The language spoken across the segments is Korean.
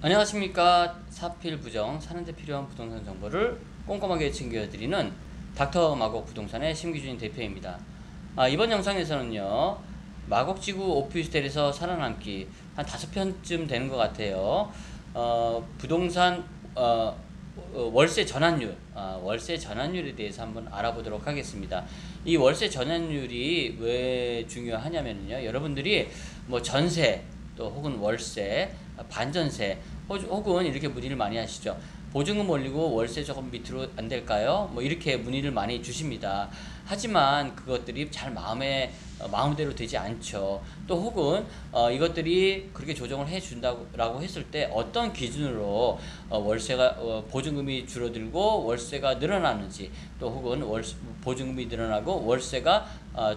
안녕하십니까. 사필 부정 사는데 필요한 부동산 정보를 꼼꼼하게 챙겨드리는 닥터 마곡 부동산의 심기준 대표입니다. 이번 영상에서는요, 마곡지구 오피스텔에서 살아남기 한 5편쯤 되는 것 같아요. 부동산 월세 전환율, 월세 전환율에 대해서 한번 알아보도록 하겠습니다. 이 월세 전환율이 왜 중요하냐면요, 여러분들이 뭐 전세 또 혹은 월세, 반전세 혹은 이렇게 문의를 많이 하시죠. 보증금 올리고 월세 조금 밑으로 안 될까요? 뭐 이렇게 문의를 많이 주십니다. 하지만 그것들이 잘 마음대로 되지 않죠. 또 혹은 이것들이 그렇게 조정을 해준다고 했을 때 어떤 기준으로 월세가 보증금이 줄어들고 월세가 늘어나는지, 또 혹은 보증금이 늘어나고 월세가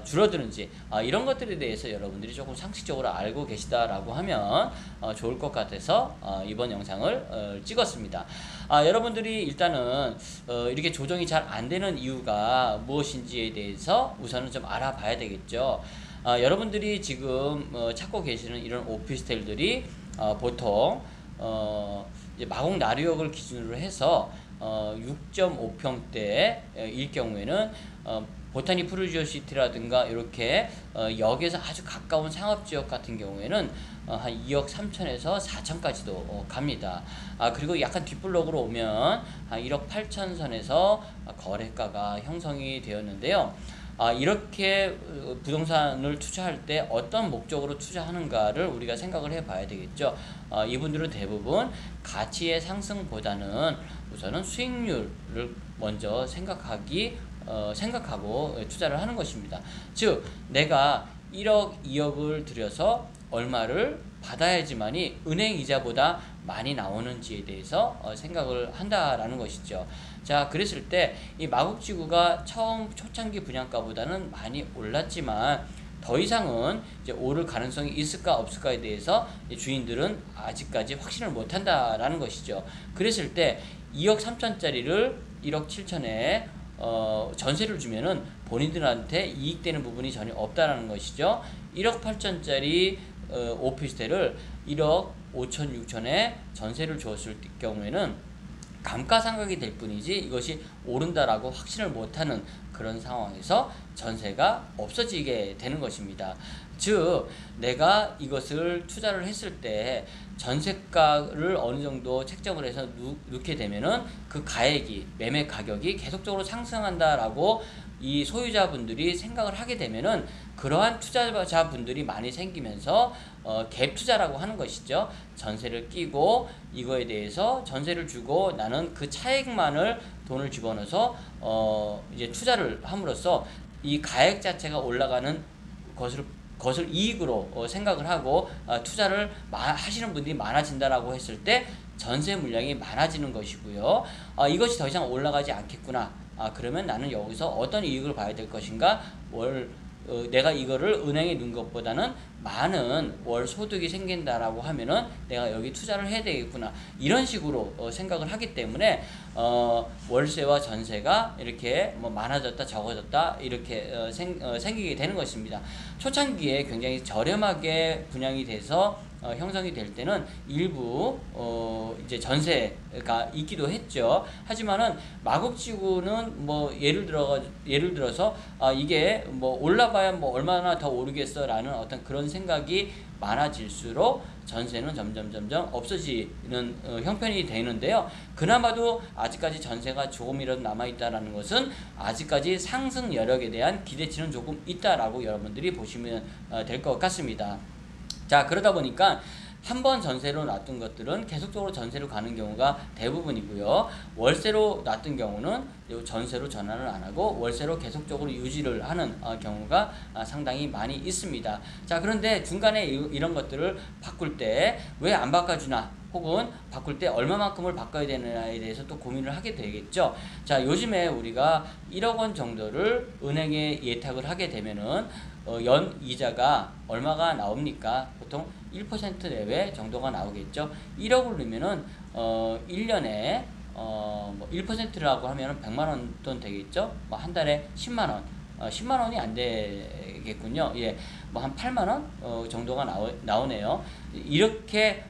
줄어드는지, 이런 것들에 대해서 여러분들이 조금 상식적으로 알고 계시다라고 하면 좋을 것 같아서 이번 영상을 찍었습니다. 여러분들이 일단은 이렇게 조정이 잘 안 되는 이유가 무엇인지에 대해서 우선은 좀 알아봐야 되겠죠. 여러분들이 지금 찾고 계시는 이런 오피스텔들이 보통 이제 마곡 나루역을 기준으로 해서 6.5평대일 경우에는 보타니 프루지오시티라든가 이렇게 역에서 아주 가까운 상업지역 같은 경우에는 한 2억 3천에서 4천까지도 갑니다. 그리고 약간 뒷블록으로 오면 한 1억 8천 선에서 거래가가 형성이 되었는데요. 이렇게 부동산을 투자할 때 어떤 목적으로 투자하는가를 우리가 생각을 해봐야 되겠죠. 이분들은 대부분 가치의 상승보다는 우선은 수익률을 먼저 생각하고 투자를 하는 것입니다. 즉, 내가 1억, 2억을 들여서 얼마를 받아야지만이 은행 이자보다 많이 나오는지에 대해서 생각을 한다라는 것이죠. 자, 그랬을 때 이 마곡지구가 처음 초창기 분양가보다는 많이 올랐지만 더 이상은 이제 오를 가능성이 있을까 없을까에 대해서 주인들은 아직까지 확신을 못한다라는 것이죠. 그랬을 때 2억 3천짜리를 1억 7천에 전세를 주면은 본인들한테 이익되는 부분이 전혀 없다라는 것이죠. 1억 8천짜리 오피스텔을 1억 5천 6천에 전세를 주었을 경우에는 감가상각이 될 뿐이지 이것이 오른다라고 확신을 못하는 그런 상황에서 전세가 없어지게 되는 것입니다. 즉, 내가 이것을 투자를 했을 때 전세가를 어느 정도 책정을 해서 넣게 되면은 그 매매 가격이 계속적으로 상승한다라고 이 소유자분들이 생각을 하게 되면은 그러한 투자자분들이 많이 생기면서 갭 투자라고 하는 것이죠. 전세를 끼고 이거에 대해서 전세를 주고 나는 그 차액만을 돈을 집어넣어서 이제 투자를 함으로써 이 가액 자체가 올라가는 것을 이익으로 생각을 하고 투자를 하시는 분들이 많아진다라고 했을 때 전세 물량이 많아지는 것이고요. 이것이 더 이상 올라가지 않겠구나. 그러면 나는 여기서 어떤 이익을 봐야 될 것인가? 내가 이거를 은행에 넣은 것보다는 많은 월 소득이 생긴다라고 하면은 내가 여기 투자를 해야 되겠구나, 이런 식으로 생각을 하기 때문에 월세와 전세가 이렇게 뭐 많아졌다 적어졌다 이렇게 생기게 되는 것입니다. 초창기에 굉장히 저렴하게 분양이 돼서 형성이 될 때는 일부 이제 전세가 있기도 했죠. 하지만은 마곡지구는 뭐 예를 들어서 이게 뭐 올라봐야 뭐 얼마나 더 오르겠어라는 어떤 그런 생각이 많아질수록 전세는 점점 없어지는 형편이 되는데요. 그나마도 아직까지 전세가 조금이라도 남아있다라는 것은 아직까지 상승 여력에 대한 기대치는 조금 있다라고 여러분들이 보시면 될 것 같습니다. 자, 그러다 보니까 한번 전세로 놨던 것들은 계속적으로 전세로 가는 경우가 대부분이고요. 월세로 놨던 경우는 전세로 전환을 안 하고 월세로 계속적으로 유지를 하는 경우가 상당히 많이 있습니다. 자, 그런데 중간에 이런 것들을 바꿀 때 왜 안 바꿔주나, 혹은 바꿀 때 얼마만큼을 바꿔야 되느냐에 대해서 또 고민을 하게 되겠죠. 자, 요즘에 우리가 1억 원 정도를 은행에 예탁을 하게 되면은 연 이자가 얼마가 나옵니까? 보통 1% 내외 정도가 나오겠죠. 1억을 넣으면은 1년에 뭐 1%라고 하면은 100만 원 돈 되겠죠. 뭐 한 달에 10만 원. 10만 원이 안 되겠군요. 예, 뭐 한 8만 원 정도가 나오네요. 이렇게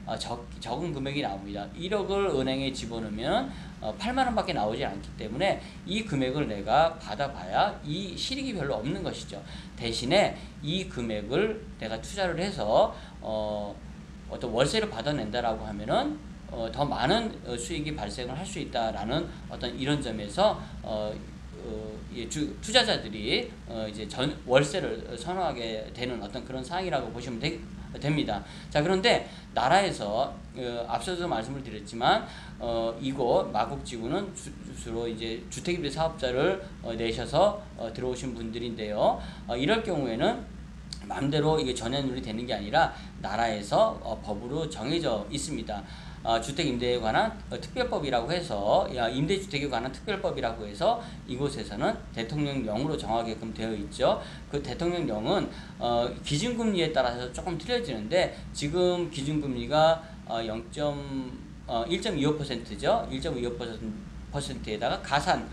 적은 금액이 나옵니다. 1억을 은행에 집어넣으면 8만 원밖에 나오지 않기 때문에 이 금액을 내가 받아봐야 이 실익이 별로 없는 것이죠. 대신에 이 금액을 내가 투자를 해서 어떤 월세를 받아낸다라고 하면은 더 많은 수익이 발생을 할 수 있다라는 어떤 이런 점에서 투자자들이 이제 월세를 선호하게 되는 어떤 그런 상황이라고 보시면 됩니다. 자, 그런데 나라에서 앞서도 말씀을 드렸지만 이곳 마곡지구는 주로 이제 주택임대 사업자를 내셔서 들어오신 분들인데요. 이럴 경우에는 마음대로 이게 전환율이 되는 게 아니라 나라에서 법으로 정해져 있습니다. 주택임대에 관한 특별법이라고 해서 임대주택에 관한 특별법이라고 해서 이곳에서는 대통령령으로 정하게끔 되어 있죠. 그 대통령령은 기준금리에 따라서 조금 틀려지는데 지금 기준금리가 1.25%죠. 1.25%에다가 가산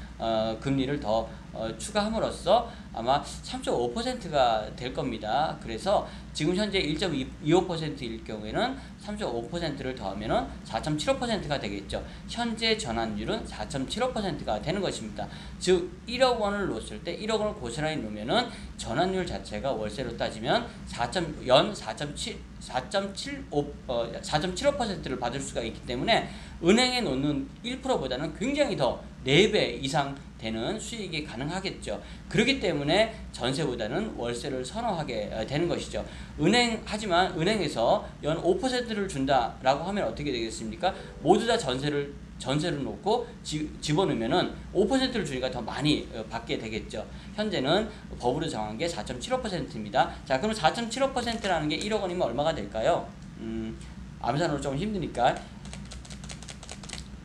금리를 더 추가함으로써 아마 3.5%가 될 겁니다. 그래서 지금 현재 1.25%일 경우에는 3.5%를 더하면은 4.75%가 되겠죠. 현재 전환율은 4.75%가 되는 것입니다. 즉 1억 원을 놓았을 때 1억 원을 고스란히 놓으면은 전환율 자체가 월세로 따지면 4.75%를 받을 수가 있기 때문에 은행에 놓는 1%보다는 굉장히 더 4배 이상 되는 수익이 가능하겠죠. 그렇기 때문에 전세보다는 월세를 선호하게 되는 것이죠. 하지만 은행에서 연 5%를 준다라고 하면 어떻게 되겠습니까? 모두 다 전세를 놓고 집어넣으면은 5%를 주니까 더 많이 받게 되겠죠. 현재는 법으로 정한 게 4.75%입니다. 자, 그럼 4.75%라는 게 1억 원이면 얼마가 될까요? 암산으로 좀 힘드니까.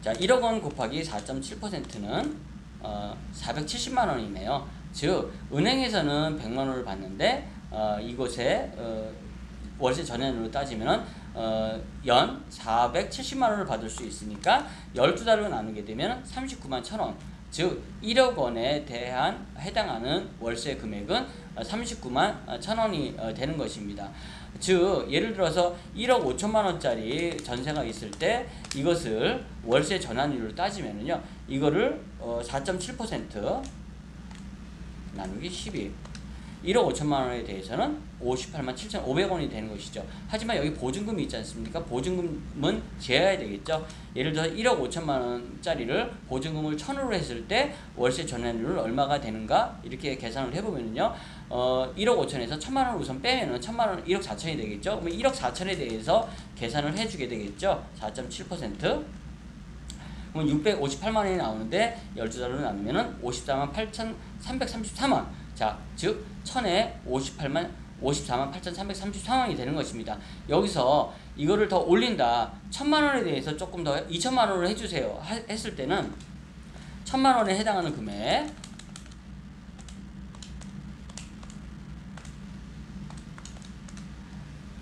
자, 1억 원 곱하기 4.7%는 470만 원이네요. 즉 은행에서는 100만 원을 받는데 이곳에 월세 전환으로 따지면 연 470만 원을 받을 수 있으니까 12달로 나누게 되면 39만 1,000원. 즉 1억 원에 대한 해당하는 월세 금액은 39만 1,000원이 되는 것입니다. 즉 예를 들어서 1억 5천만 원짜리 전세가 있을 때 이것을 월세 전환율로 따지면은요, 이거를 4.7% 나누기 12, 1억 5천만 원에 대해서는 58만 7,500원이 되는 것이죠. 하지만 여기 보증금이 있지 않습니까? 보증금은 제해야 되겠죠. 예를 들어서 1억 5천만 원짜리를 보증금을 1,000으로 했을 때 월세 전환율은 얼마가 되는가? 이렇게 계산을 해보면요, 1억 5천에서 1,000만 원을 우선 빼면은 1,000만 원 1억 4천이 되겠죠. 그러면 1억 4천에 대해서 계산을 해주게 되겠죠. 4.7%. 그럼 658만 원이 나오는데 12달러로 나누면은 54만 8,333원. 자, 즉 1000에 54만 8,333원이 되는 것입니다. 여기서 이거를 더 올린다, 1,000만 원에 대해서 조금 더 2,000만 원을 해주세요 했을 때는 1,000만 원에 해당하는 금액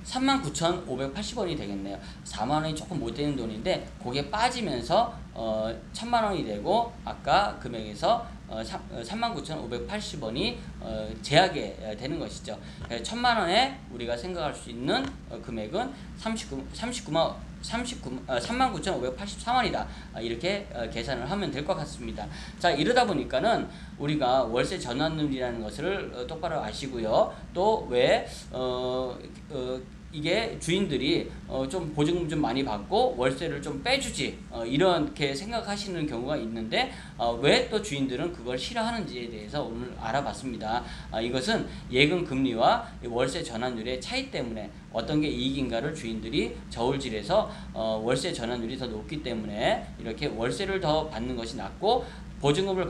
39,580원이 되겠네요. 4만 원이 조금 못 되는 돈인데 그게 빠지면서 1,000만 원이 되고 아까 금액에서 39,580원이 제하게 되는 것이죠. 1,000만 원에 우리가 생각할 수 있는 금액은 39,584원이다. 이렇게 계산을 하면 될 것 같습니다. 자, 이러다 보니까는 우리가 월세 전환율이라는 것을 똑바로 아시고요. 또 왜 이게 주인들이 좀 보증금 좀 많이 받고 월세를 좀 빼주지 이렇게 생각하시는 경우가 있는데 왜 또 주인들은 그걸 싫어하는지에 대해서 오늘 알아봤습니다. 이것은 예금 금리와 월세 전환율의 차이 때문에 어떤 게 이익인가를 주인들이 저울질해서 월세 전환율이 더 높기 때문에 이렇게 월세를 더 받는 것이 낫고 보증금을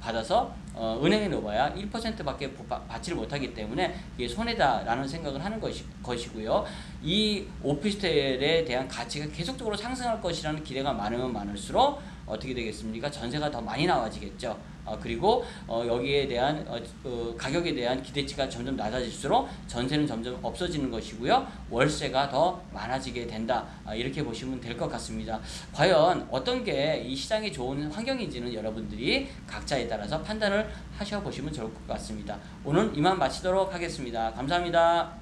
받아서 은행에 넣어봐야 1%밖에 받지를 못하기 때문에 이게 손해다라는 생각을 하는 것이고요. 이 오피스텔에 대한 가치가 계속적으로 상승할 것이라는 기대가 많으면 많을수록 어떻게 되겠습니까? 전세가 더 많이 나와지겠죠. 그리고 여기에 대한 가격에 대한 기대치가 점점 낮아질수록 전세는 점점 없어지는 것이고요. 월세가 더 많아지게 된다. 이렇게 보시면 될 것 같습니다. 과연 어떤 게 이 시장에 좋은 환경인지는 여러분들이 각자에 따라서 판단을 하셔보시면 좋을 것 같습니다. 오늘 이만 마치도록 하겠습니다. 감사합니다.